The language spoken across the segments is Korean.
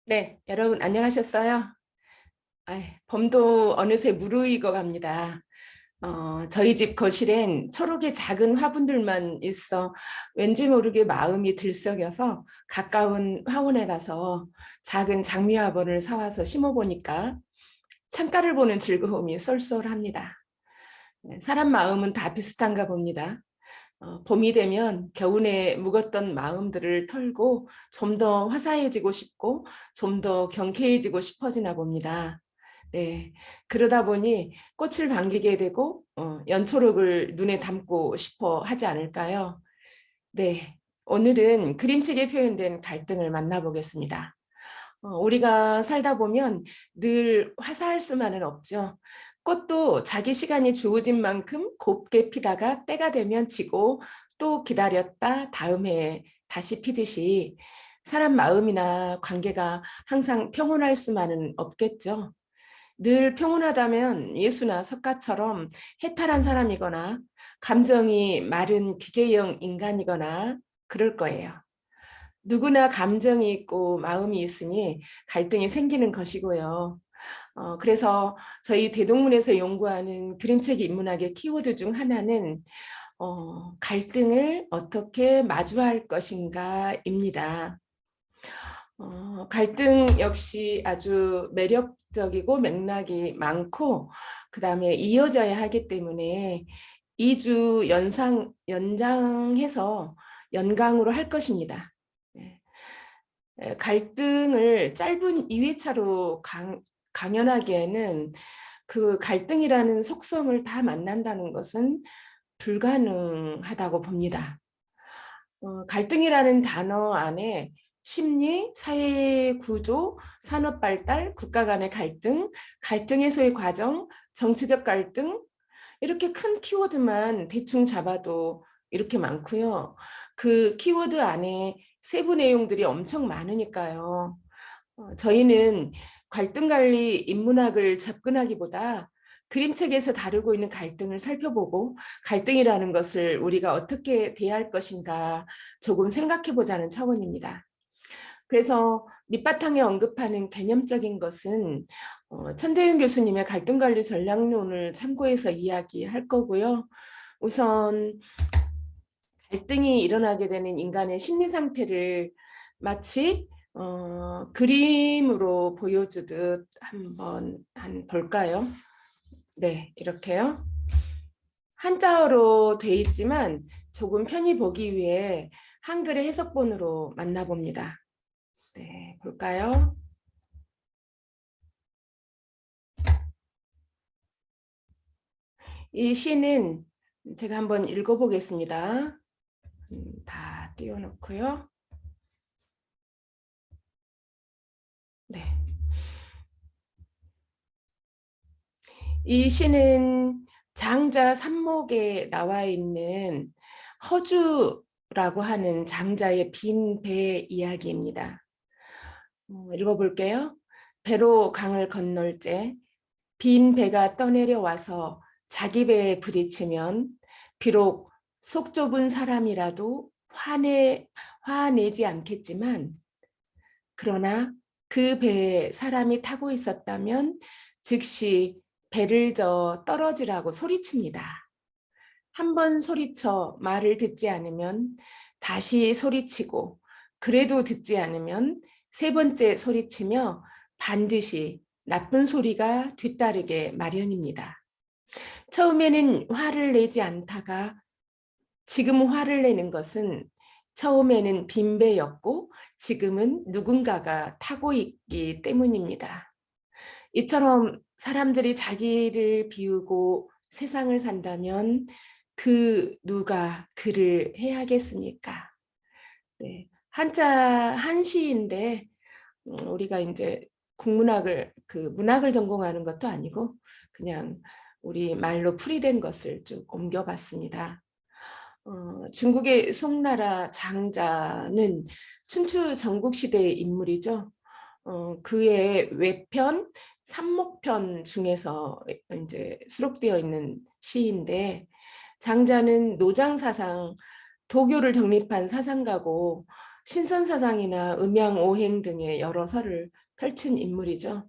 네, 여러분 안녕하셨어요? 봄도 어느새 무르익어 갑니다. 저희 집 거실엔 초록의 작은 화분들만 있어 왠지 모르게 마음이 들썩여서 가까운 화원에 가서 작은 장미화분을 사와서 심어보니까 창가를 보는 즐거움이 쏠쏠합니다. 네, 사람 마음은 다 비슷한가 봅니다. 봄이 되면 겨우내 묵었던 마음들을 털고 좀 더 화사해지고 싶고 좀 더 경쾌해지고 싶어지나 봅니다. 네, 그러다 보니 꽃을 반기게 되고 연초록을 눈에 담고 싶어 하지 않을까요? 네, 오늘은 그림책에 표현된 갈등을 만나보겠습니다. 우리가 살다 보면 늘 화사할 수만은 없죠. 꽃도 자기 시간이 주어진 만큼 곱게 피다가 때가 되면 지고 또 기다렸다 다음 해에 다시 피듯이 사람 마음이나 관계가 항상 평온할 수만은 없겠죠. 늘 평온하다면 예수나 석가처럼 해탈한 사람이거나 감정이 마른 기계형 인간이거나 그럴 거예요. 누구나 감정이 있고 마음이 있으니 갈등이 생기는 것이고요. 그래서 저희 대동문에서 연구하는 그림책 인문학의 키워드 중 하나는 갈등을 어떻게 마주할 것인가입니다. 갈등 역시 아주 매력적이고 맥락이 많고 그다음에 이어져야 하기 때문에 2주 연장해서 연강으로 할 것입니다. 네. 갈등을 짧은 2회차로 강연하기에는 그 갈등이라는 속성을 다 만난다는 것은 불가능하다고 봅니다. 갈등이라는 단어 안에 심리, 사회 구조, 산업 발달, 국가 간의 갈등, 갈등 해소의 과정, 정치적 갈등 이렇게 큰 키워드만 대충 잡아도 이렇게 많고요. 그 키워드 안에 세부 내용들이 엄청 많으니까요. 저희는 갈등 관리 인문학을 접근하기보다 그림책에서 다루고 있는 갈등을 살펴보고 갈등이라는 것을 우리가 어떻게 대할 것인가 조금 생각해 보자는 차원입니다. 그래서 밑바탕에 언급하는 개념적인 것은 천대윤 교수님의 갈등관리 전략론을 참고해서 이야기할 거고요. 우선 갈등이 일어나게 되는 인간의 심리 상태를 마치 그림으로 보여주듯 한번 볼까요? 네, 이렇게요. 한자어로 돼 있지만 조금 편히 보기 위해 한글의 해석본으로 만나봅니다. 네, 볼까요? 이 시는 제가 한번 읽어보겠습니다. 다 띄워놓고요. 네. 이 시는 장자 삼목에 나와 있는 허주라고 하는 장자의 빈 배 이야기입니다. 읽어볼게요. 배로 강을 건널 때 빈 배가 떠내려 와서 자기 배에 부딪히면 비록 속 좁은 사람이라도 화내지 않겠지만 그러나 그 배에 사람이 타고 있었다면 즉시 배를 저 떨어지라고 소리칩니다. 한 번 소리쳐 말을 듣지 않으면 다시 소리치고 그래도 듣지 않으면 세 번째 소리치며 반드시 나쁜 소리가 뒤따르게 마련입니다. 처음에는 화를 내지 않다가 지금 화를 내는 것은 처음에는 빈배였고 지금은 누군가가 타고 있기 때문입니다. 이처럼 사람들이 자기를 비우고 세상을 산다면 그 누가 그를 해야겠습니까? 네, 한자 한시인데 우리가 이제 국문학을 문학을 전공하는 것도 아니고 그냥 우리 말로 풀이된 것을 쭉 옮겨봤습니다. 중국의 송나라 장자는 춘추 전국시대의 인물이죠. 그의 외편, 삼목편 중에서 이제 수록되어 있는 시인데 장자는 노장사상, 도교를 정립한 사상가고 신선사상이나 음양오행 등의 여러 설을 펼친 인물이죠.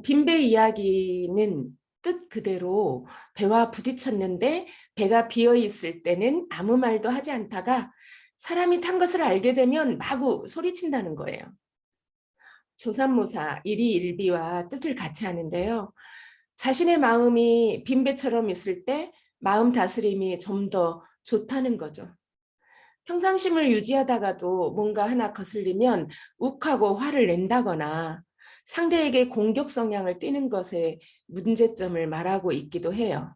빈배 이야기는 뜻 그대로 배와 부딪혔는데 배가 비어 있을 때는 아무 말도 하지 않다가 사람이 탄 것을 알게 되면 마구 소리친다는 거예요. 조삼모사, 일희일비와 뜻을 같이 하는데요. 자신의 마음이 빈배처럼 있을 때 마음 다스림이 좀 더 좋다는 거죠. 평상심을 유지하다가도 뭔가 하나 거슬리면 욱하고 화를 낸다거나 상대에게 공격 성향을 띠는 것에 문제점을 말하고 있기도 해요.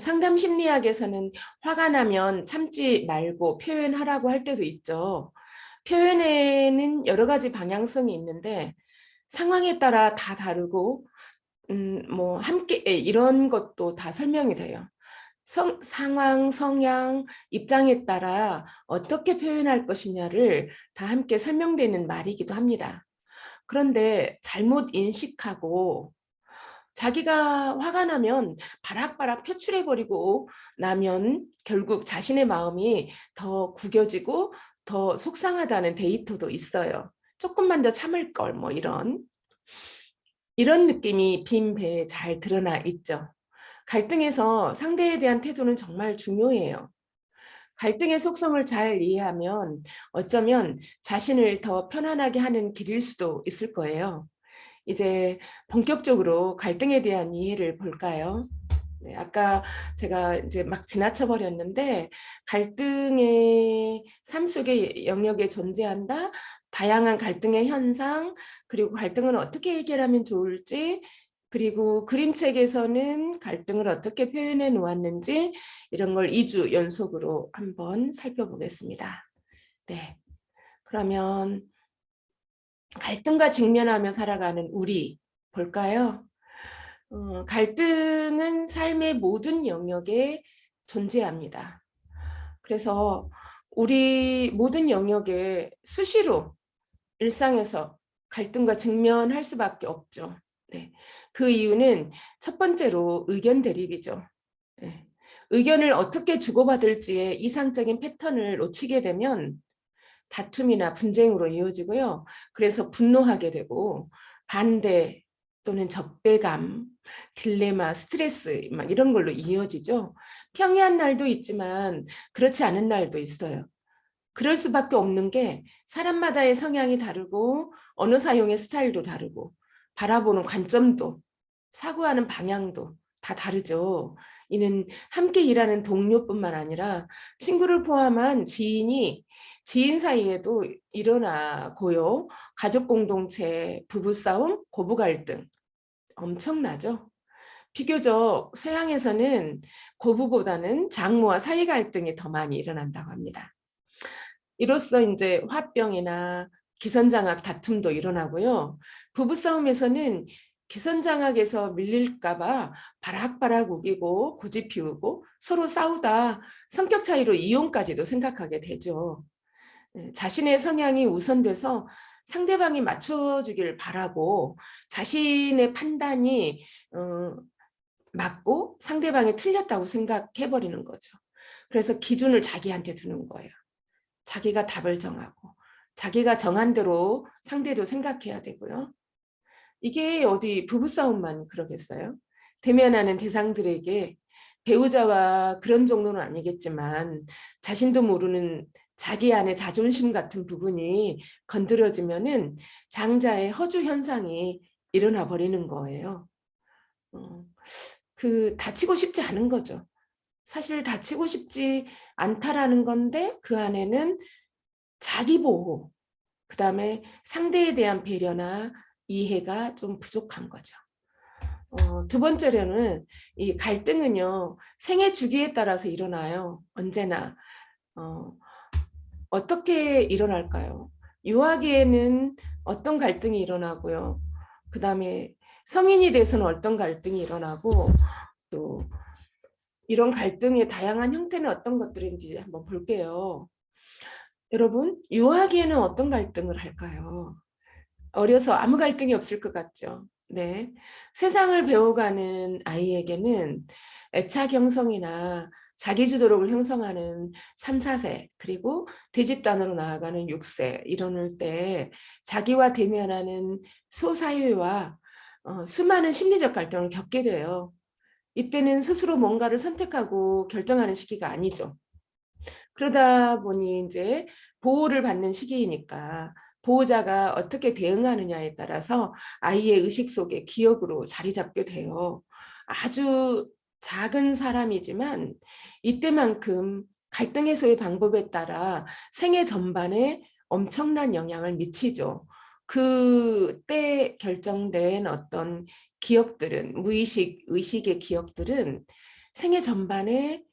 상담 심리학에서는 화가 나면 참지 말고 표현하라고 할 때도 있죠. 표현에는 여러 가지 방향성이 있는데 상황에 따라 다 다르고 뭐 함께 이런 것도 다 설명이 돼요. 상황, 성향, 입장에 따라 어떻게 표현할 것이냐를 다 함께 설명되는 말이기도 합니다. 그런데 잘못 인식하고 자기가 화가 나면 바락바락 표출해버리고 나면 결국 자신의 마음이 더 구겨지고 더 속상하다는 데이터도 있어요. 조금만 더 참을 걸, 뭐 이런 느낌이 빈 배에 잘 드러나 있죠. 갈등에서 상대에 대한 태도는 정말 중요해요. 갈등의 속성을 잘 이해하면 어쩌면 자신을 더 편안하게 하는 길일 수도 있을 거예요. 이제 본격적으로 갈등에 대한 이해를 볼까요? 네, 아까 제가 이제 막 지나쳐 버렸는데 갈등의 삶 속의 영역에 존재한다. 다양한 갈등의 현상, 그리고 갈등을 어떻게 해결하면 좋을지, 그리고 그림책에서는 갈등을 어떻게 표현해 놓았는지 이런 걸 2주 연속으로 한번 살펴보겠습니다. 네. 그러면 갈등과 직면하며 살아가는 우리 볼까요? 갈등은 삶의 모든 영역에 존재합니다. 그래서 우리 모든 영역에 수시로 일상에서 갈등과 직면할 수밖에 없죠. 네. 그 이유는 첫 번째로 의견 대립이죠. 네. 의견을 어떻게 주고받을지의 이상적인 패턴을 놓치게 되면 다툼이나 분쟁으로 이어지고요. 그래서 분노하게 되고 반대 또는 적대감, 딜레마, 스트레스 막 이런 걸로 이어지죠. 평이한 날도 있지만 그렇지 않은 날도 있어요. 그럴 수밖에 없는 게 사람마다의 성향이 다르고 언어 사용의 스타일도 다르고 바라보는 관점도 사고하는 방향도 다 다르죠. 이는 함께 일하는 동료뿐만 아니라 친구를 포함한 지인 사이에도 일어나고요. 가족 공동체, 부부싸움, 고부 갈등 엄청나죠. 비교적 서양에서는 고부보다는 장모와 사이 갈등이 더 많이 일어난다고 합니다. 이로써 이제 화병이나 기선장악 다툼도 일어나고요. 부부싸움에서는 기선장악에서 밀릴까봐 바락바락 우기고 고집 피우고 서로 싸우다 성격 차이로 이혼까지도 생각하게 되죠. 자신의 성향이 우선돼서 상대방이 맞춰주길 바라고 자신의 판단이 맞고 상대방이 틀렸다고 생각해버리는 거죠. 그래서 기준을 자기한테 두는 거예요. 자기가 답을 정하고 자기가 정한 대로 상대도 생각해야 되고요. 이게 어디 부부싸움만 그러겠어요? 대면하는 대상들에게 배우자와 그런 정도는 아니겠지만 자신도 모르는 자기 안의 자존심 같은 부분이 건드려지면은 장자의 허주 현상이 일어나 버리는 거예요. 다치고 싶지 않은 거죠. 사실 다치고 싶지 않다라는 건데 그 안에는 자기 보호, 그다음에 상대에 대한 배려나 이해가 좀 부족한 거죠. 두 번째로는 이 갈등은요, 생애 주기에 따라서 일어나요. 언제나. 어떻게 일어날까요? 유아기에는 어떤 갈등이 일어나고요. 그다음에 성인이 돼서는 어떤 갈등이 일어나고 또 이런 갈등의 다양한 형태는 어떤 것들인지 한번 볼게요. 여러분, 유아기에는 어떤 갈등을 할까요? 어려서 아무 갈등이 없을 것 같죠. 네. 세상을 배워가는 아이에게는 애착 형성이나 자기주도력을 형성하는 3, 4세 그리고 대집단으로 나아가는 6세 이러는 때 자기와 대면하는 소사회와 수많은 심리적 갈등을 겪게 돼요. 이때는 스스로 뭔가를 선택하고 결정하는 시기가 아니죠. 그러다 보니 이제 보호를 받는 시기이니까 보호자가 어떻게 대응하느냐에 따라서 아이의 의식 속에 기억으로 자리 잡게 돼요. 아주 작은 사람이지만 이때만큼 갈등 해소의 방법에 따라 생애 전반에 엄청난 영향을 미치죠. 그때 결정된 어떤 기억들은 무의식, 의식의 기억들은 생애 전반에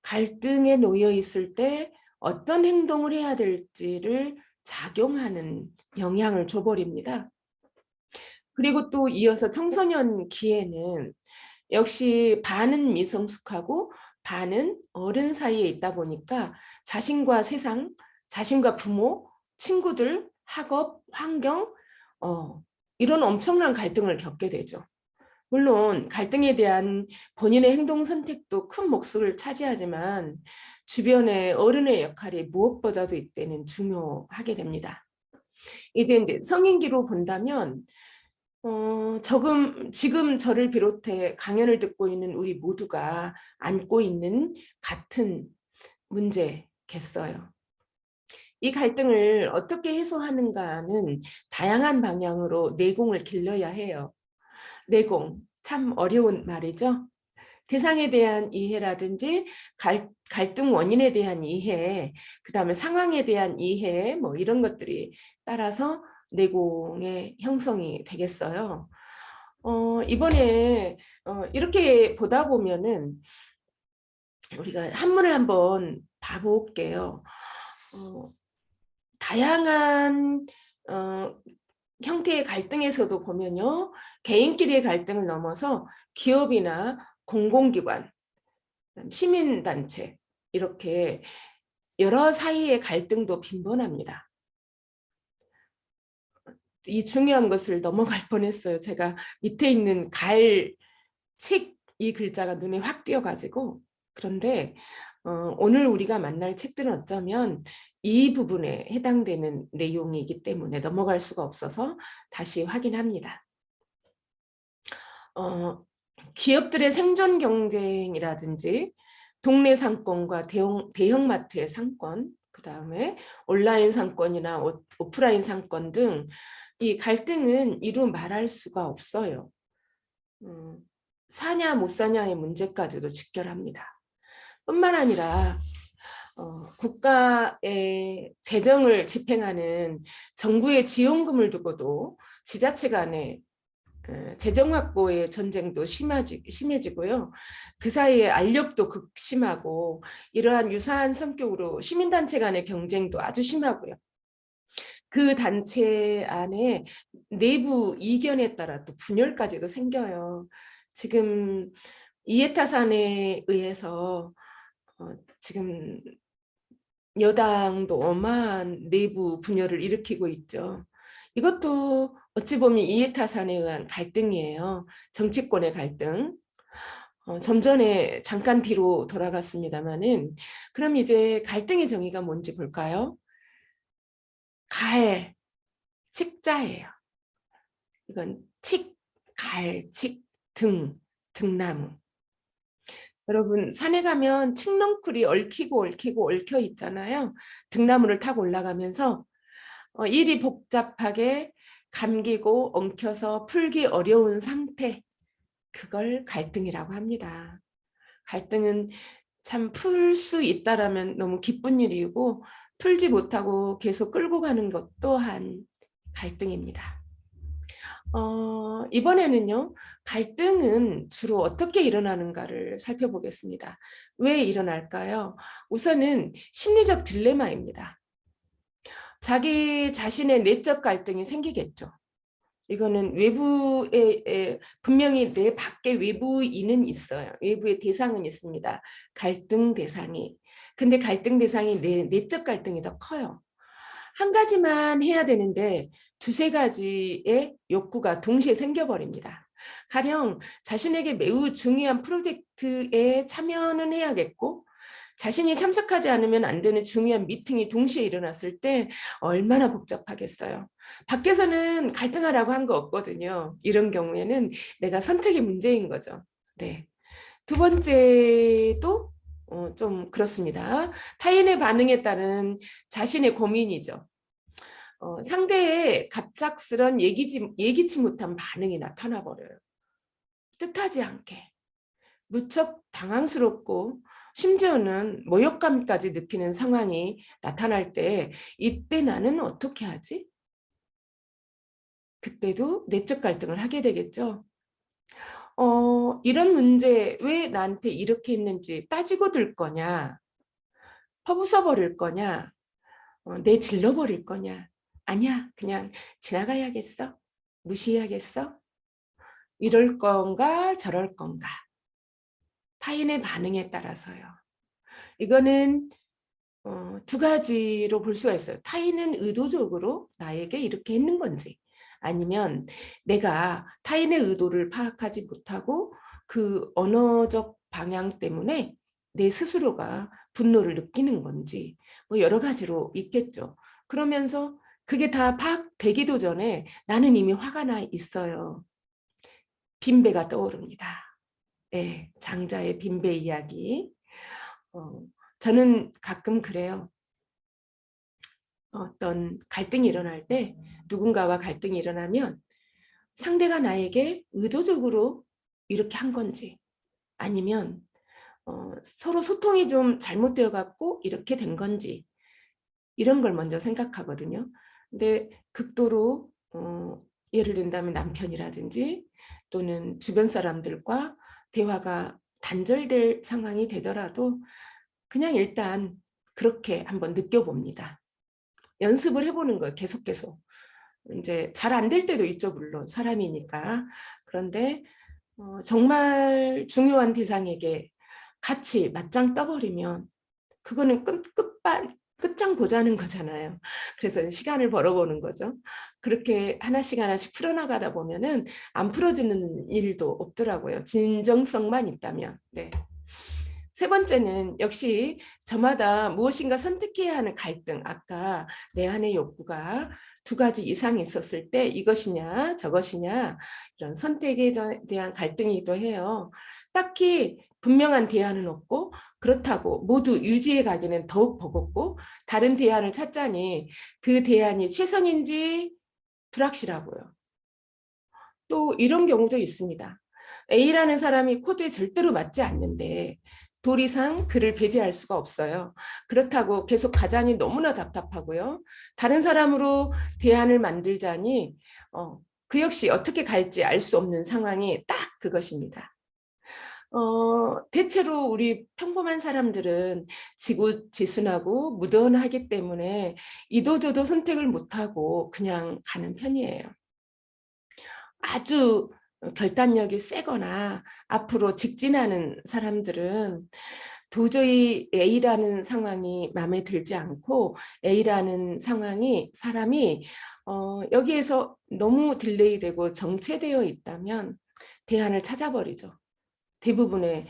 갈등에 놓여 있을 때 어떤 행동을 해야 될지를 작용하는 영향을 줘버립니다. 그리고 또 이어서 청소년 기에는 역시 반은 미성숙하고 반은 어른 사이에 있다 보니까 자신과 세상, 자신과 부모, 친구들, 학업, 환경 이런 엄청난 갈등을 겪게 되죠. 물론 갈등에 대한 본인의 행동 선택도 큰 몫을 차지하지만 주변의 어른의 역할이 무엇보다도 이때는 중요하게 됩니다. 이제 성인기로 본다면 지금 저를 비롯해 강연을 듣고 있는 우리 모두가 안고 있는 같은 문제겠어요. 이 갈등을 어떻게 해소하는가는 다양한 방향으로 내공을 길러야 해요. 내공, 참 어려운 말이죠. 대상에 대한 이해라든지 갈등 원인에 대한 이해, 그다음에 상황에 대한 이해, 뭐 이런 것들이 따라서 내공의 형성이 되겠어요. 이번에 이렇게 보다 보면은 우리가 한문을 한번 봐볼게요. 다양한 형태의 갈등에서도 보면요. 개인끼리의 갈등을 넘어서 기업이나 공공기관, 시민단체 이렇게 여러 사이의 갈등도 빈번합니다. 이 중요한 것을 넘어갈 뻔했어요. 제가 밑에 있는 칙 이 글자가 눈에 확 띄어가지고 그런데 오늘 우리가 만날 책들은 어쩌면 이 부분에 해당되는 내용이기 때문에 넘어갈 수가 없어서 다시 확인합니다. 기업들의 생존 경쟁이라든지 동네 상권과 대형마트의 상권, 그 다음에 온라인 상권이나 오프라인 상권 등 이 갈등은 이루 말할 수가 없어요. 사냐 못 사냐의 문제까지도 직결합니다. 뿐만 아니라 국가의 재정을 집행하는 정부의 지원금을 두고도 지자체 간의 재정 확보의 전쟁도 심해지고요. 그 사이에 알력도 극심하고 이러한 유사한 성격으로 시민단체 간의 경쟁도 아주 심하고요. 그 단체 안에 내부 이견에 따라 또 분열까지도 생겨요. 지금 이해타산에 의해서 지금 여당도 어마한 내부 분열을 일으키고 있죠. 이것도 어찌 보면 이해타산에 의한 갈등이에요. 정치권의 갈등. 좀 전에 잠깐 뒤로 돌아갔습니다마는 그럼 이제 갈등의 정의가 뭔지 볼까요? 가해, 칙자예요. 이건 칙, 갈, 칙, 등나무. 여러분 산에 가면 칡넝쿨이 얽혀 있잖아요. 등나무를 타고 올라가면서 일이 복잡하게 감기고 엉켜서 풀기 어려운 상태, 그걸 갈등이라고 합니다. 갈등은 참 풀 수 있다라면 너무 기쁜 일이고 풀지 못하고 계속 끌고 가는 것 또한 갈등입니다. 이번에는요, 갈등은 주로 어떻게 일어나는가를 살펴보겠습니다. 왜 일어날까요? 우선은 심리적 딜레마입니다. 자기 자신의 내적 갈등이 생기겠죠. 이거는 외부에 분명히 내 밖에 외부인은 있어요. 외부의 대상은 있습니다. 갈등 대상이. 근데 갈등 대상이 내적 갈등이 더 커요. 한 가지만 해야 되는데 두세 가지의 욕구가 동시에 생겨버립니다. 가령 자신에게 매우 중요한 프로젝트에 참여는 해야겠고 자신이 참석하지 않으면 안 되는 중요한 미팅이 동시에 일어났을 때 얼마나 복잡하겠어요. 밖에서는 갈등하라고 한 거 없거든요. 이런 경우에는 내가 선택의 문제인 거죠. 네. 두 번째도 좀 그렇습니다. 타인의 반응에 따른 자신의 고민이죠. 상대의 갑작스런 예기치 못한 반응이 나타나 버려요. 뜻하지 않게. 무척 당황스럽고 심지어는 모욕감까지 느끼는 상황이 나타날 때 이때 나는 어떻게 하지? 그때도 내적 갈등을 하게 되겠죠. 이런 문제 왜 나한테 이렇게 했는지 따지고 들 거냐? 퍼부숴 버릴 거냐? 내질러 버릴 거냐? 아니야, 그냥 지나가야겠어? 무시해야겠어? 이럴 건가 저럴 건가? 타인의 반응에 따라서요. 이거는 두 가지로 볼 수가 있어요. 타인은 의도적으로 나에게 이렇게 했는 건지 아니면 내가 타인의 의도를 파악하지 못하고 그 언어적 방향 때문에 내 스스로가 분노를 느끼는 건지 뭐 여러 가지로 있겠죠. 그러면서 그게 다 파악되기도 전에 나는 이미 화가 나 있어요. 빈배가 떠오릅니다. 네, 장자의 빈배 이야기. 저는 가끔 그래요. 어떤 갈등이 일어날 때 누군가와 갈등이 일어나면 상대가 나에게 의도적으로 이렇게 한 건지 아니면 서로 소통이 좀 잘못되어 갖고 이렇게 된 건지 이런 걸 먼저 생각하거든요. 근데 극도로 예를 든다면 남편이라든지 또는 주변 사람들과 대화가 단절될 상황이 되더라도 그냥 일단 그렇게 한번 느껴봅니다. 연습을 해보는 거예요. 계속. 이제 잘 안 될 때도 있죠. 물론 사람이니까. 그런데 정말 중요한 대상에게 같이 맞짱 떠버리면 그거는 끝장 보자는 거잖아요. 그래서 시간을 벌어보는 거죠. 그렇게 하나씩 풀어나가다 보면은 안 풀어지는 일도 없더라고요. 진정성만 있다면. 네. 세 번째는 역시 저마다 무엇인가 선택해야 하는 갈등. 아까 내 안의 욕구가 두 가지 이상 있었을 때 이것이냐 저것이냐 이런 선택에 대한 갈등이기도 해요. 딱히 분명한 대안은 없고 그렇다고 모두 유지해 가기는 더욱 버겁고 다른 대안을 찾자니 그 대안이 최선인지 불확실하고요. 또 이런 경우도 있습니다. A라는 사람이 코드에 절대로 맞지 않는데 도리상 그를 배제할 수가 없어요. 그렇다고 계속 가자니 너무나 답답하고요. 다른 사람으로 대안을 만들자니 그 역시 어떻게 갈지 알 수 없는 상황이 딱 그것입니다. 대체로 우리 평범한 사람들은 지구지순하고 무던하기 때문에 이도저도 선택을 못하고 그냥 가는 편이에요. 아주 결단력이 세거나 앞으로 직진하는 사람들은 도저히 A라는 상황이 마음에 들지 않고 A라는 사람이 여기에서 너무 딜레이되고 정체되어 있다면 대안을 찾아버리죠. 대부분의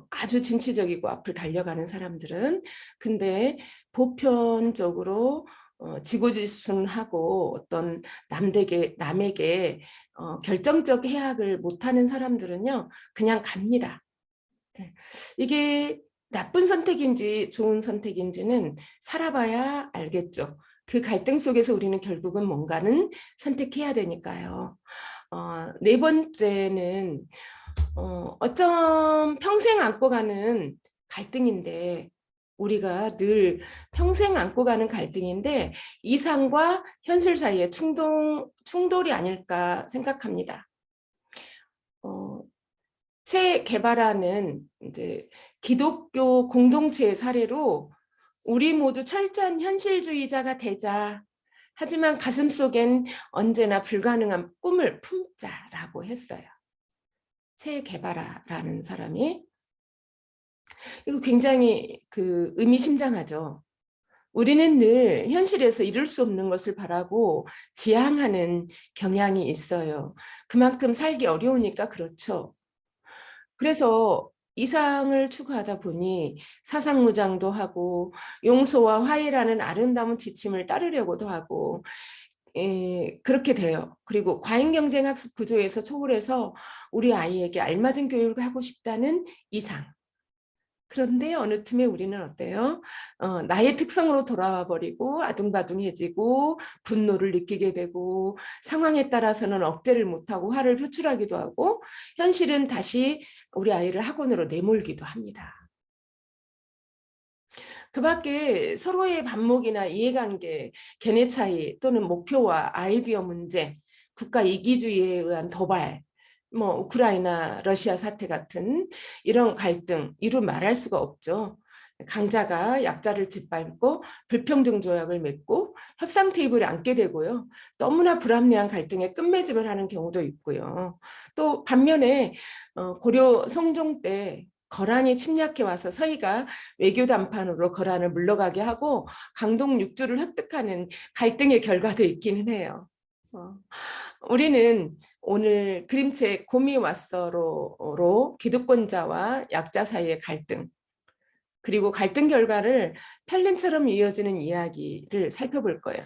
아주 진취적이고 앞을 달려가는 사람들은. 근데 보편적으로 지고지순하고 어떤 남에게 결정적 해악을 못하는 사람들은요 그냥 갑니다. 이게 나쁜 선택인지 좋은 선택인지는 살아봐야 알겠죠. 그 갈등 속에서 우리는 결국은 뭔가는 선택해야 되니까요. 네 번째는 어쩜 평생 안고 가는 갈등인데 우리가 늘 평생 안고 가는 갈등인데 이상과 현실 사이의 충돌이 아닐까 생각합니다. 체 게바라는 이제 기독교 공동체의 사례로 우리 모두 철저한 현실주의자가 되자. 하지만 가슴속엔 언제나 불가능한 꿈을 품자라고 했어요. 체 게바라라는 사람이. 이거 굉장히 의미심장하죠. 우리는 늘 현실에서 이룰 수 없는 것을 바라고 지향하는 경향이 있어요. 그만큼 살기 어려우니까 그렇죠. 그래서 이상을 추구하다 보니 사상무장도 하고 용서와 화해라는 아름다운 지침을 따르려고도 하고 그렇게 돼요. 그리고 과잉경쟁학습 구조에서 초월해서 우리 아이에게 알맞은 교육을 하고 싶다는 이상. 그런데 어느 틈에 우리는 어때요? 나의 특성으로 돌아와 버리고 아둥바둥해지고 분노를 느끼게 되고 상황에 따라서는 억제를 못하고 화를 표출하기도 하고 현실은 다시 우리 아이를 학원으로 내몰기도 합니다. 그 밖에 서로의 반목이나 이해관계, 견해 차이 또는 목표와 아이디어 문제, 국가 이기주의에 의한 도발, 우크라이나, 러시아 사태 같은 이런 갈등, 이루 말할 수가 없죠. 강자가 약자를 짓밟고 불평등 조약을 맺고 협상 테이블에 앉게 되고요. 너무나 불합리한 갈등에 끝맺음을 하는 경우도 있고요. 또 반면에 고려 성종 때 거란이 침략해 와서 서희가 외교 담판으로 거란을 물러가게 하고 강동 6주를 획득하는 갈등의 결과도 있기는 해요. 우리는 오늘 그림책 곰이 왔어로 기득권자와 약자 사이의 갈등 그리고 갈등 결과를 편린처럼 이어지는 이야기를 살펴볼 거예요.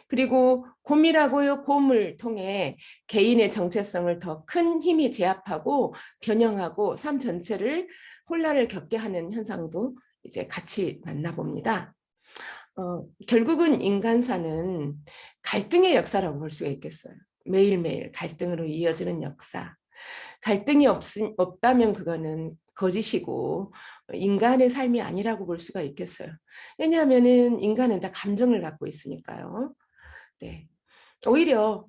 그리고 곰이라고요. 곰을 통해 개인의 정체성을 더 큰 힘이 제압하고 변형하고 삶 전체를 혼란을 겪게 하는 현상도 이제 같이 만나봅니다. 결국은 인간사는 갈등의 역사라고 볼 수가 있겠어요. 매일매일 갈등으로 이어지는 역사. 갈등이 없다면 그거는 거짓이고 인간의 삶이 아니라고 볼 수가 있겠어요. 왜냐하면 인간은 다 감정을 갖고 있으니까요. 네. 오히려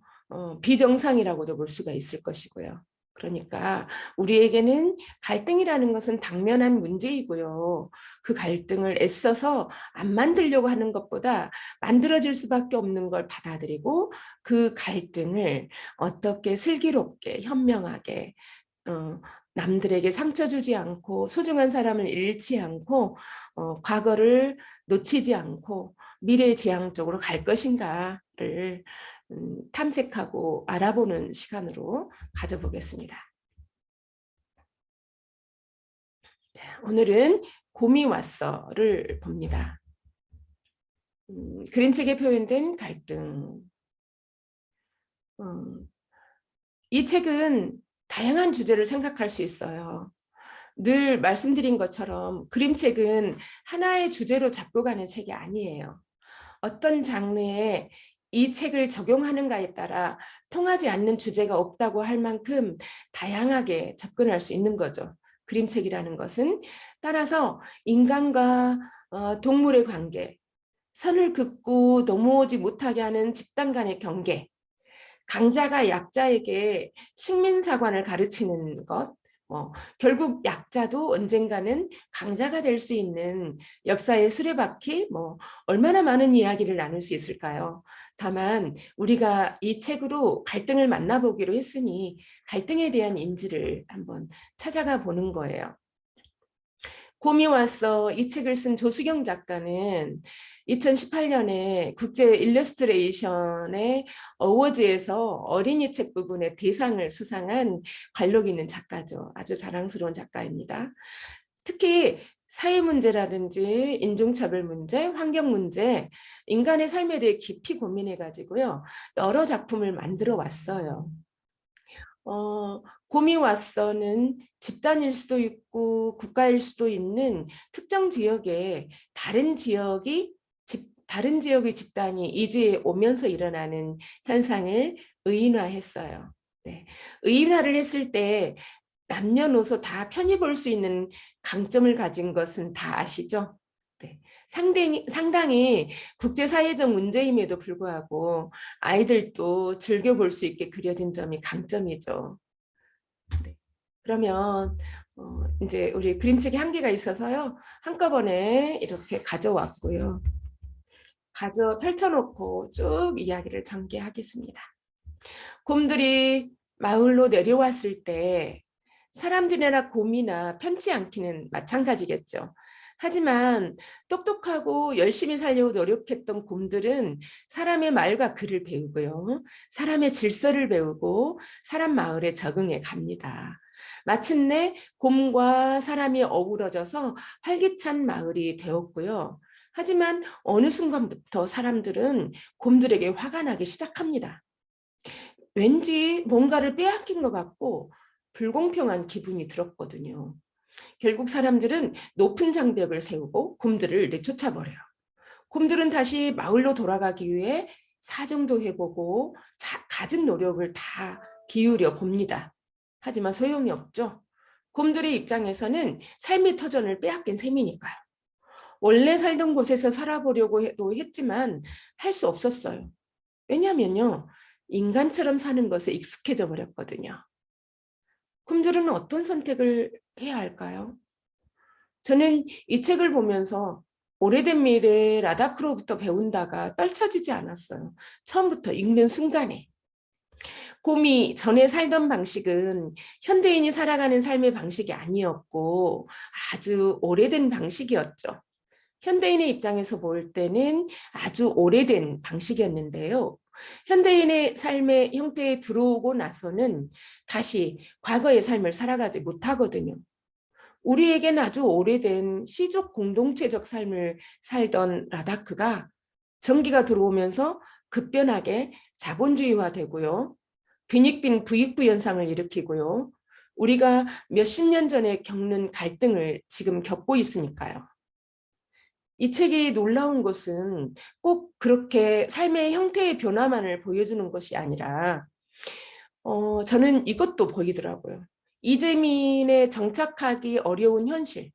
비정상이라고도 볼 수가 있을 것이고요. 그러니까 우리에게는 갈등이라는 것은 당면한 문제이고요. 그 갈등을 애써서 안 만들려고 하는 것보다 만들어질 수밖에 없는 걸 받아들이고 그 갈등을 어떻게 슬기롭게 현명하게 남들에게 상처 주지 않고 소중한 사람을 잃지 않고 과거를 놓치지 않고 미래지향적으로 갈 것인가를 탐색하고 알아보는 시간으로 가져보겠습니다. 자, 오늘은 곰이 왔어를 봅니다. 그림책에 표현된 갈등. 이 책은 다양한 주제를 생각할 수 있어요. 늘 말씀드린 것처럼 그림책은 하나의 주제로 잡고 가는 책이 아니에요. 어떤 장르에 이 책을 적용하는가에 따라 통하지 않는 주제가 없다고 할 만큼 다양하게 접근할 수 있는 거죠. 그림책이라는 것은 따라서 인간과 동물의 관계, 선을 긋고 넘어오지 못하게 하는 집단 간의 경계, 강자가 약자에게 식민사관을 가르치는 것, 결국 약자도 언젠가는 강자가 될 수 있는 역사의 수레바퀴, 얼마나 많은 이야기를 나눌 수 있을까요? 다만 우리가 이 책으로 갈등을 만나보기로 했으니 갈등에 대한 인지를 한번 찾아가 보는 거예요. 곰이 왔어 이 책을 쓴 조수경 작가는 2018년에 국제 일러스트레이션의 어워즈에서 어린이 책 부분의 대상을 수상한 관록 있는 작가죠. 아주 자랑스러운 작가입니다. 특히 사회 문제라든지 인종차별 문제, 환경 문제, 인간의 삶에 대해 깊이 고민해 가지고요. 여러 작품을 만들어 왔어요. 곰이 왔어는 집단일 수도 있고 국가일 수도 있는 특정 지역에 다른 지역의 집단이 이주해 오면서 일어나는 현상을 의인화했어요. 네. 의인화를 했을 때 남녀노소 다 편히 볼 수 있는 강점을 가진 것은 다 아시죠? 네. 상당히 국제사회적 문제임에도 불구하고 아이들도 즐겨볼 수 있게 그려진 점이 강점이죠. 네. 그러면 이제 우리 그림책에 한계가 있어서요. 한꺼번에 이렇게 가져왔고요. 펼쳐놓고 쭉 이야기를 전개하겠습니다. 곰들이 마을로 내려왔을 때 사람들이나 곰이나 편치 않기는 마찬가지겠죠. 하지만 똑똑하고 열심히 살려고 노력했던 곰들은 사람의 말과 글을 배우고요. 사람의 질서를 배우고 사람 마을에 적응해 갑니다. 마침내 곰과 사람이 어우러져서 활기찬 마을이 되었고요. 하지만 어느 순간부터 사람들은 곰들에게 화가 나기 시작합니다. 왠지 뭔가를 빼앗긴 것 같고 불공평한 기분이 들었거든요. 결국 사람들은 높은 장벽을 세우고 곰들을 내쫓아버려요. 곰들은 다시 마을로 돌아가기 위해 사정도 해보고 갖은 노력을 다 기울여 봅니다. 하지만 소용이 없죠. 곰들의 입장에서는 삶의 터전을 빼앗긴 셈이니까요. 원래 살던 곳에서 살아보려고 했지만 할 수 없었어요. 왜냐하면요, 인간처럼 사는 것에 익숙해져 버렸거든요. 곰들은 어떤 선택을 해야 할까요? 저는 이 책을 보면서 오래된 미래 라다크로부터 배운다가 떨쳐지지 않았어요. 처음부터 읽는 순간에. 곰이 전에 살던 방식은 현대인이 살아가는 삶의 방식이 아니었고 아주 오래된 방식이었죠. 현대인의 입장에서 볼 때는 아주 오래된 방식이었는데요. 현대인의 삶의 형태에 들어오고 나서는 다시 과거의 삶을 살아가지 못하거든요. 우리에겐 아주 오래된 시족 공동체적 삶을 살던 라다크가 전기가 들어오면서 급변하게 자본주의화되고요. 빈익빈 부익부 현상을 일으키고요. 우리가 몇십 년 전에 겪는 갈등을 지금 겪고 있으니까요. 이 책이 놀라운 것은 꼭 그렇게 삶의 형태의 변화만을 보여주는 것이 아니라 저는 이것도 보이더라고요. 이재민의 정착하기 어려운 현실.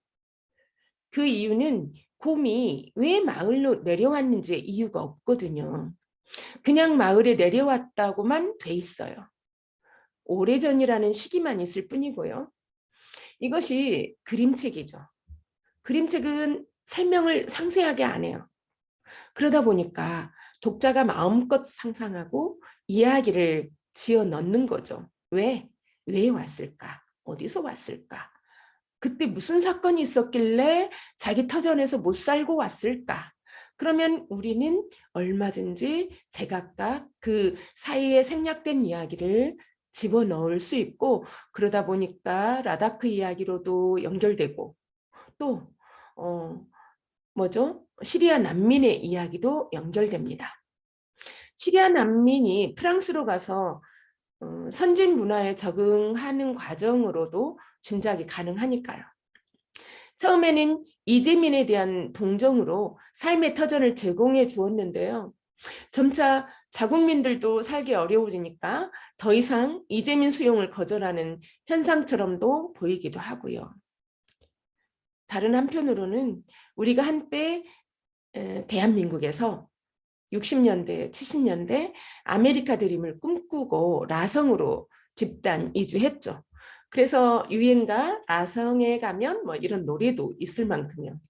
그 이유는 곰이 왜 마을로 내려왔는지의 이유가 없거든요. 그냥 마을에 내려왔다고만 돼 있어요. 오래전이라는 시기만 있을 뿐이고요. 이것이 그림책이죠. 그림책은 설명을 상세하게 안 해요. 그러다 보니까 독자가 마음껏 상상하고 이야기를 지어 넣는 거죠. 왜? 왜 왔을까? 어디서 왔을까? 그때 무슨 사건이 있었길래 자기 터전에서 못 살고 왔을까? 그러면 우리는 얼마든지 제각각 그 사이에 생략된 이야기를 집어넣을 수 있고 그러다 보니까 라다크 이야기로도 연결되고 또 뭐죠? 시리아 난민의 이야기도 연결됩니다. 시리아 난민이 프랑스로 가서 선진 문화에 적응하는 과정으로도 짐작이 가능하니까요. 처음에는 이재민에 대한 동정으로 삶의 터전을 제공해 주었는데요. 점차 자국민들도 살기 어려워지니까 더 이상 이재민 수용을 거절하는 현상처럼도 보이기도 하고요. 다른 한편으로는 우리가 한때 대한민국에서 60년대, 70년대 아메리카 드림을 꿈꾸고 라성으로 집단 이주했죠. 그래서 유행가 라성에 가면 뭐 이런 노래도 있을 만큼요.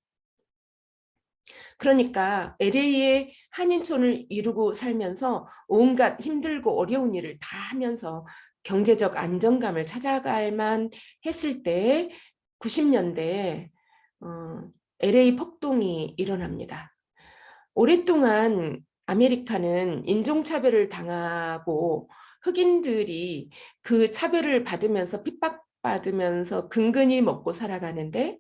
그러니까 LA의 한인촌을 이루고 살면서 온갖 힘들고 어려운 일을 다 하면서 경제적 안정감을 찾아갈만 했을 때 90년대에 LA 폭동이 일어납니다. 오랫동안 아메리카는 인종차별을 당하고 흑인들이 그 차별을 받으면서 핍박받으면서 근근히 먹고 살아가는데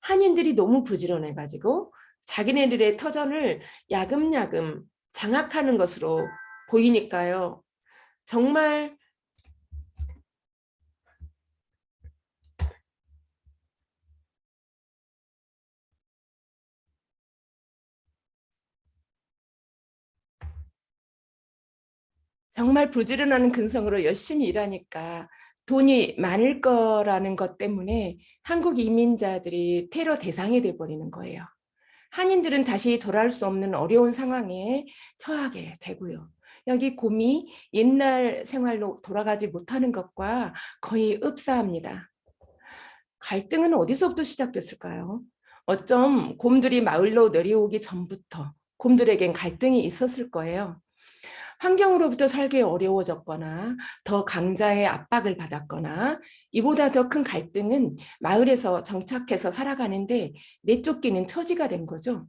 한인들이 너무 부지런해가지고 자기네들의 터전을 야금야금 장악하는 것으로 보이니까요. 정말 정말 부지런한 근성으로 열심히 일하니까 돈이 많을 거라는 것 때문에 한국 이민자들이 테러 대상이 돼버리는 거예요. 한인들은 다시 돌아올 수 없는 어려운 상황에 처하게 되고요. 여기 곰이 옛날 생활로 돌아가지 못하는 것과 거의 흡사합니다. 갈등은 어디서부터 시작됐을까요? 어쩜 곰들이 마을로 내려오기 전부터 곰들에겐 갈등이 있었을 거예요. 환경으로부터 살기 어려워졌거나 더 강자의 압박을 받았거나 이보다 더 큰 갈등은 마을에서 정착해서 살아가는데 내쫓기는 처지가 된 거죠.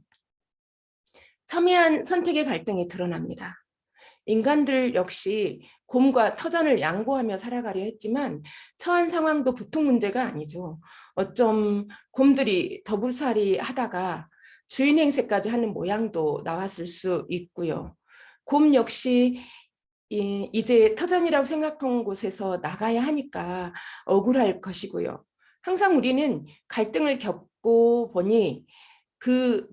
첨예한 선택의 갈등이 드러납니다. 인간들 역시 곰과 터전을 양보하며 살아가려 했지만 처한 상황도 보통 문제가 아니죠. 어쩜 곰들이 더부살이 하다가 주인 행세까지 하는 모양도 나왔을 수 있고요. 곰 역시 이제 터전이라고 생각한 곳에서 나가야 하니까 억울할 것이고요. 항상 우리는 갈등을 겪고 보니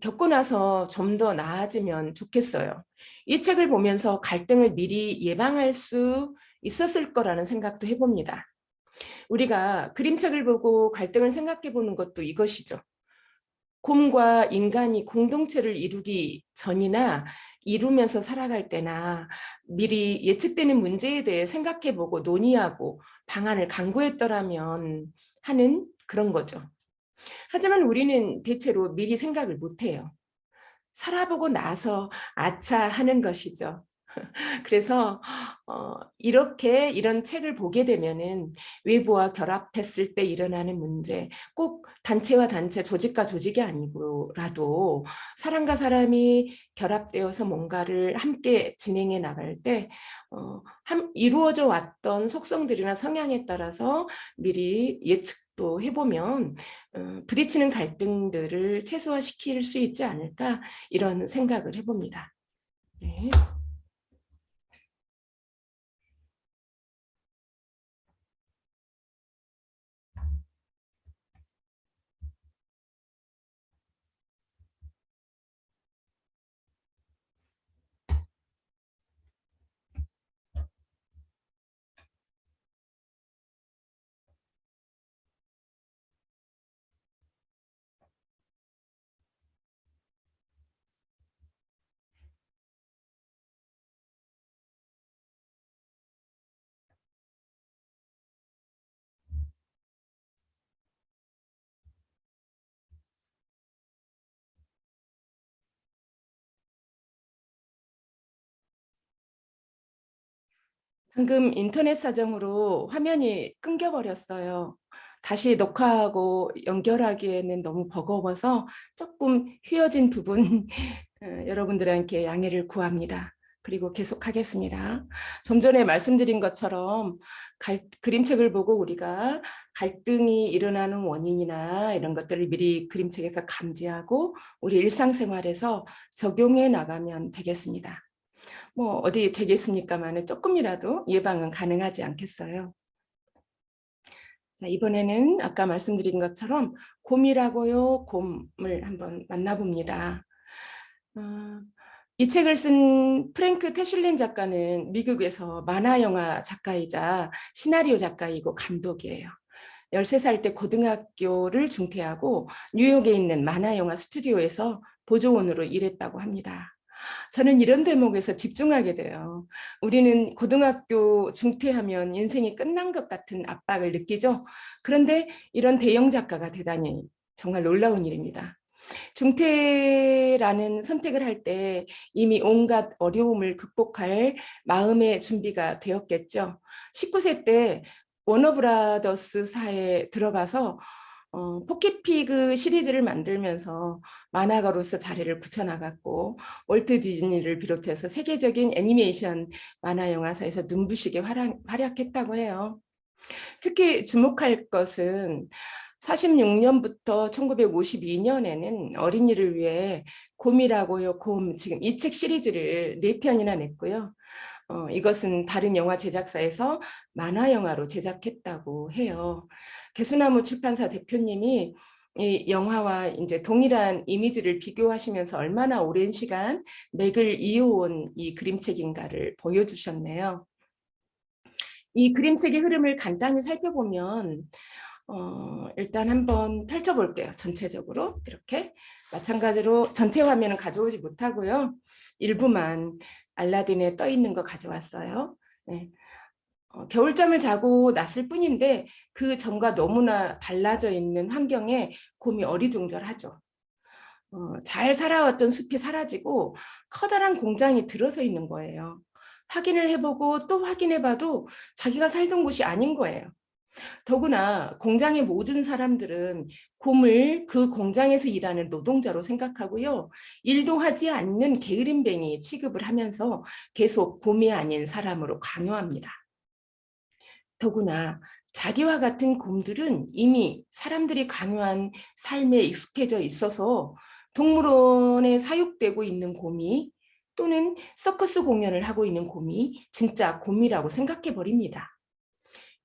겪고 나서 좀 더 나아지면 좋겠어요. 이 책을 보면서 갈등을 미리 예방할 수 있었을 거라는 생각도 해봅니다. 우리가 그림책을 보고 갈등을 생각해 보는 것도 이것이죠. 곰과 인간이 공동체를 이루기 전이나 이루면서 살아갈 때나 미리 예측되는 문제에 대해 생각해 보고 논의하고 방안을 강구했더라면 하는 그런 거죠. 하지만 우리는 대체로 미리 생각을 못 해요. 살아보고 나서 아차 하는 것이죠. 그래서 이렇게 이런 책을 보게 되면은 외부와 결합했을 때 일어나는 문제, 꼭 단체와 단체, 조직과 조직이 아니고라도 사람과 사람이 결합되어서 뭔가를 함께 진행해 나갈 때 이루어져 왔던 속성들이나 성향에 따라서 미리 예측도 해보면 부딪히는 갈등들을 최소화시킬 수 있지 않을까 이런 생각을 해봅니다. 네. 방금 인터넷 사정으로 화면이 끊겨버렸어요. 다시 녹화하고 연결하기에는 너무 버거워서 조금 휘어진 부분 여러분들께 양해를 구합니다. 그리고 계속하겠습니다. 좀 전에 말씀드린 것처럼 그림책을 보고 우리가 갈등이 일어나는 원인이나 이런 것들을 미리 그림책에서 감지하고 우리 일상생활에서 적용해 나가면 되겠습니다. 뭐 어디 되겠습니까만은 조금이라도 예방은 가능하지 않겠어요. 자, 이번에는 아까 말씀드린 것처럼 곰이라고요. 곰을 한번 만나봅니다. 이 책을 쓴 프랭크 태슐렌 작가는 미국에서 만화 영화 작가이자 시나리오 작가이고 감독이에요. 13살 때 고등학교를 중퇴하고 뉴욕에 있는 만화 영화 스튜디오에서 보조원으로 일했다고 합니다. 저는 이런 대목에서 집중하게 돼요. 우리는 고등학교 중퇴하면 인생이 끝난 것 같은 압박을 느끼죠. 그런데 이런 대형 작가가 대단히 정말 놀라운 일입니다. 중퇴라는 선택을 할 때 이미 온갖 어려움을 극복할 마음의 준비가 되었겠죠. 19세 때 워너브라더스사에 들어가서 포키피그 시리즈를 만들면서 만화가로서 자리를 붙여나갔고 월트 디즈니를 비롯해서 세계적인 애니메이션 만화 영화사에서 눈부시게 활약했다고 해요. 특히 주목할 것은 46년부터 1952년에는 어린이를 위해 곰이라고요. 곰 지금 이 책 시리즈를 4편이나 냈고요. 이것은 다른 영화 제작사에서 만화 영화로 제작했다고 해요. 개수나무 출판사 대표님이 이 영화와 이제 동일한 이미지를 비교하시면서 얼마나 오랜 시간 맥을 이어온 이 그림책인가를 보여주셨네요. 이 그림책의 흐름을 간단히 살펴보면 일단 한번 펼쳐볼게요. 전체적으로 이렇게 마찬가지로 전체 화면은 가져오지 못하고요. 일부만 알라딘에 떠 있는 거 가져왔어요. 네. 겨울잠을 자고 났을 뿐인데 그 전과 너무나 달라져 있는 환경에 곰이 어리둥절하죠. 잘 살아왔던 숲이 사라지고 커다란 공장이 들어서 있는 거예요. 확인을 해보고 또 확인해봐도 자기가 살던 곳이 아닌 거예요. 더구나 공장의 모든 사람들은 곰을 그 공장에서 일하는 노동자로 생각하고요. 일도 하지 않는 게으름뱅이 취급을 하면서 계속 곰이 아닌 사람으로 강요합니다. 더구나 자기와 같은 곰들은 이미 사람들이 강요한 삶에 익숙해져 있어서 동물원에 사육되고 있는 곰이 또는 서커스 공연을 하고 있는 곰이 진짜 곰이라고 생각해 버립니다.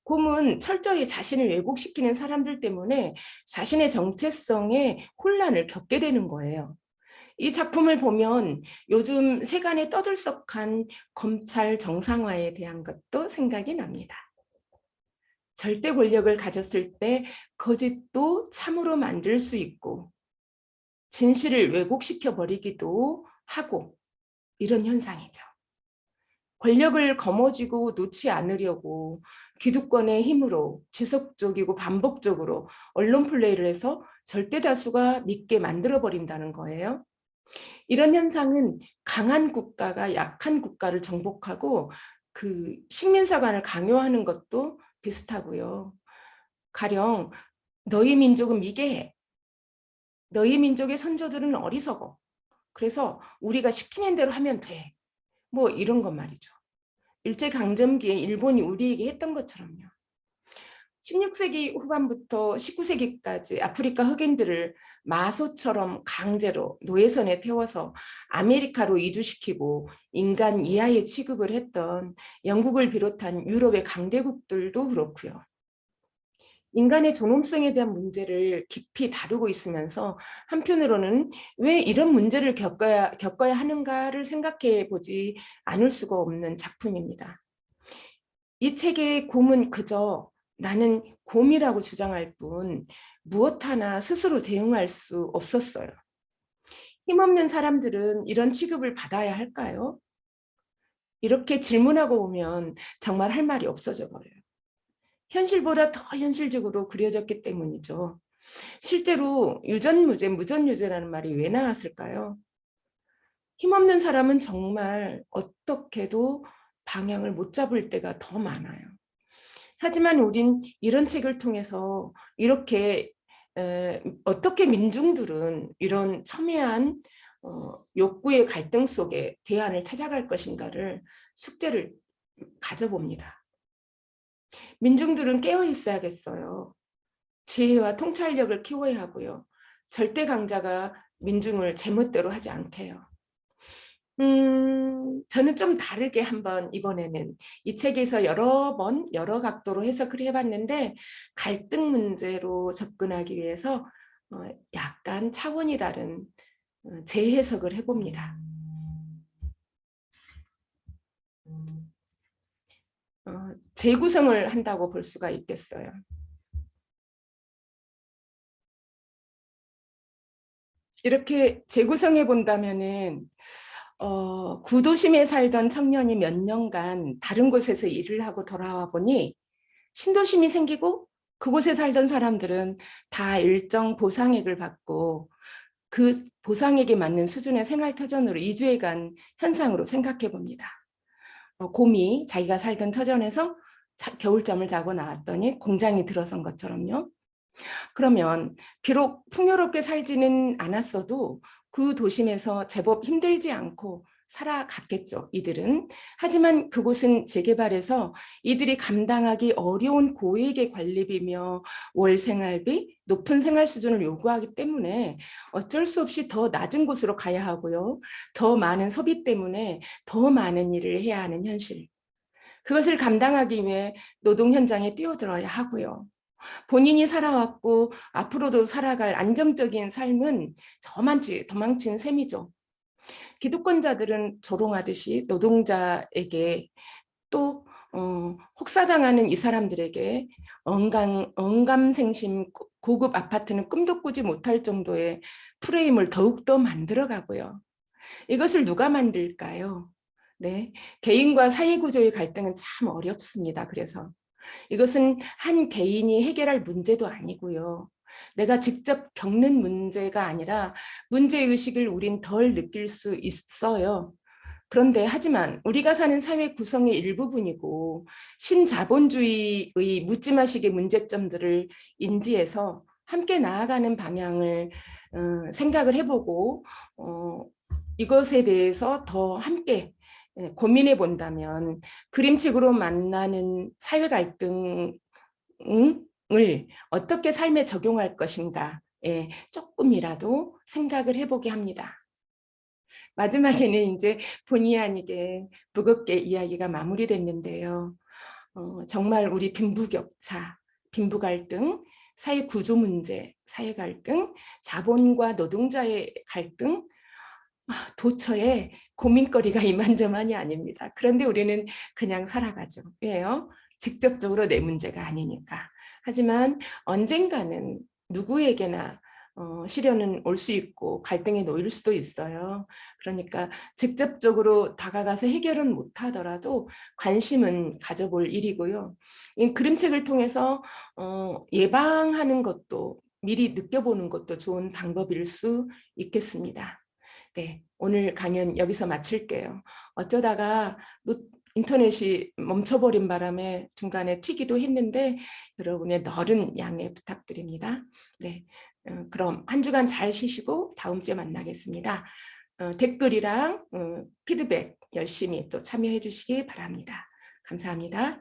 곰은 철저히 자신을 왜곡시키는 사람들 때문에 자신의 정체성에 혼란을 겪게 되는 거예요. 이 작품을 보면 요즘 세간에 떠들썩한 검찰 정상화에 대한 것도 생각이 납니다. 절대 권력을 가졌을 때 거짓도 참으로 만들 수 있고 진실을 왜곡시켜 버리기도 하고 이런 현상이죠. 권력을 거머쥐고 놓지 않으려고 기득권의 힘으로 지속적이고 반복적으로 언론 플레이를 해서 절대 다수가 믿게 만들어버린다는 거예요. 이런 현상은 강한 국가가 약한 국가를 정복하고 그 식민사관을 강요하는 것도 비슷하고요. 가령 너희 민족은 미개해. 너희 민족의 선조들은 어리석어. 그래서 우리가 시키는 대로 하면 돼. 뭐 이런 것 말이죠. 일제강점기에 일본이 우리에게 했던 것처럼요. 16세기 후반부터 19세기까지 아프리카 흑인들을 마소처럼 강제로 노예선에 태워서 아메리카로 이주시키고 인간 이하의 취급을 했던 영국을 비롯한 유럽의 강대국들도 그렇고요. 인간의 존엄성에 대한 문제를 깊이 다루고 있으면서 한편으로는 왜 이런 문제를 겪어야 하는가를 생각해 보지 않을 수가 없는 작품입니다. 이 책의 곰은 그저 나는 곰이라고 주장할 뿐 무엇 하나 스스로 대응할 수 없었어요. 힘없는 사람들은 이런 취급을 받아야 할까요? 이렇게 질문하고 오면 정말 할 말이 없어져 버려요. 현실보다 더 현실적으로 그려졌기 때문이죠. 실제로 유전무죄, 무전유죄라는 말이 왜 나왔을까요? 힘없는 사람은 정말 어떻게도 방향을 못 잡을 때가 더 많아요. 하지만 우린 이런 책을 통해서 이렇게 어떻게 민중들은 이런 첨예한 욕구의 갈등 속에 대안을 찾아갈 것인가를 숙제를 가져봅니다. 민중들은 깨어 있어야겠어요. 지혜와 통찰력을 키워야 하고요. 절대 강자가 민중을 제멋대로 하지 않게요. 저는 좀 다르게 한번 이번에는 이 책에서 여러 번 여러 각도로 해석을 해봤는데 갈등 문제로 접근하기 위해서 약간 차원이 다른 재해석을 해봅니다. 재구성을 한다고 볼 수가 있겠어요. 이렇게 재구성해 본다면은 구도심에 살던 청년이 몇 년간 다른 곳에서 일을 하고 돌아와 보니 신도심이 생기고 그곳에 살던 사람들은 다 일정 보상액을 받고 그 보상액에 맞는 수준의 생활터전으로 이주해간 현상으로 생각해 봅니다. 곰이 자기가 살던 터전에서 겨울잠을 자고 나왔더니 공장이 들어선 것처럼요. 그러면 비록 풍요롭게 살지는 않았어도 그 도심에서 제법 힘들지 않고 살아갔겠죠, 이들은. 하지만 그곳은 재개발해서 이들이 감당하기 어려운 고액의 관리비며 월 생활비, 높은 생활 수준을 요구하기 때문에 어쩔 수 없이 더 낮은 곳으로 가야 하고요. 더 많은 소비 때문에 더 많은 일을 해야 하는 현실. 그것을 감당하기 위해 노동 현장에 뛰어들어야 하고요. 본인이 살아왔고 앞으로도 살아갈 안정적인 삶은 저만치 도망친 셈이죠. 기득권자들은 조롱하듯이 노동자에게 또 혹사당하는 이 사람들에게 언감생심 고급 아파트는 꿈도 꾸지 못할 정도의 프레임을 더욱더 만들어가고요. 이것을 누가 만들까요? 네, 개인과 사회구조의 갈등은 참 어렵습니다. 그래서 이것은 한 개인이 해결할 문제도 아니고요. 내가 직접 겪는 문제가 아니라 문제의식을 우린 덜 느낄 수 있어요. 그런데 하지만 우리가 사는 사회 구성의 일부분이고 신자본주의의 묻지마식의 문제점들을 인지해서 함께 나아가는 방향을 생각을 해보고 이것에 대해서 더 함께 고민해 본다면 그림책으로 만나는 사회 갈등을 어떻게 삶에 적용할 것인가에 조금이라도 생각을 해보게 합니다. 마지막에는 이제 본의 아니게 무겁게 이야기가 마무리됐는데요. 정말 우리 빈부격차, 빈부갈등, 사회 구조 문제, 사회 갈등, 자본과 노동자의 갈등, 도처에 고민거리가 이만저만이 아닙니다. 그런데 우리는 그냥 살아가죠. 왜요? 직접적으로 내 문제가 아니니까. 하지만 언젠가는 누구에게나 시련은 올 수 있고 갈등에 놓일 수도 있어요. 그러니까 직접적으로 다가가서 해결은 못하더라도 관심은 가져볼 일이고요. 이 그림책을 통해서 예방하는 것도 미리 느껴보는 것도 좋은 방법일 수 있겠습니다. 네, 오늘 강연 여기서 마칠게요. 어쩌다가 인터넷이 멈춰버린 바람에 중간에 튀기도 했는데 여러분의 너른 양해 부탁드립니다. 네, 그럼 한 주간 잘 쉬시고 다음 주에 만나겠습니다. 댓글이랑 피드백 열심히 또 참여해 주시기 바랍니다. 감사합니다.